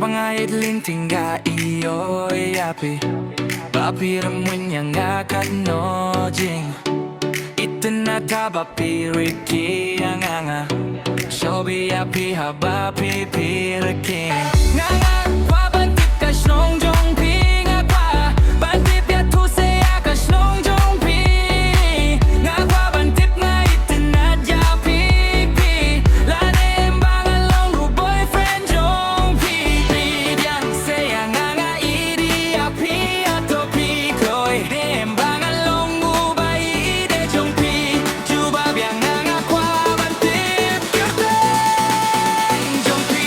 Kabangayad linting ga iyo yapi Papiram winyang akad jing Itinataba piriki ang anga Shobi yapi haba pipiriking Nga kwa bantit ka shnong jong pi Nga kwa bantit ya tuse ya ka shnong jong pi Nga kwa bantit nga itinadya pipi Lane embangan long ru boyfriend jong pi Bidyan saya nga iri api ato pi Koy embangan long ru bai ide jong pi Juba biang nga kwa bantit kyuteng jong pi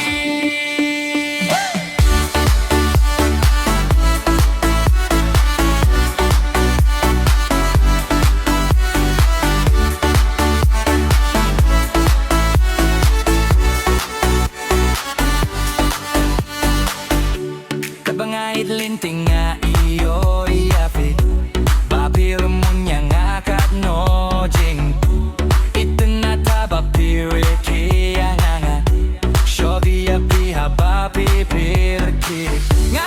Kabangayad linting nga iyo yapi Bapiram munyang akad jing Itinataba piriki ang anga Shogi yapi haba pipiriki Nga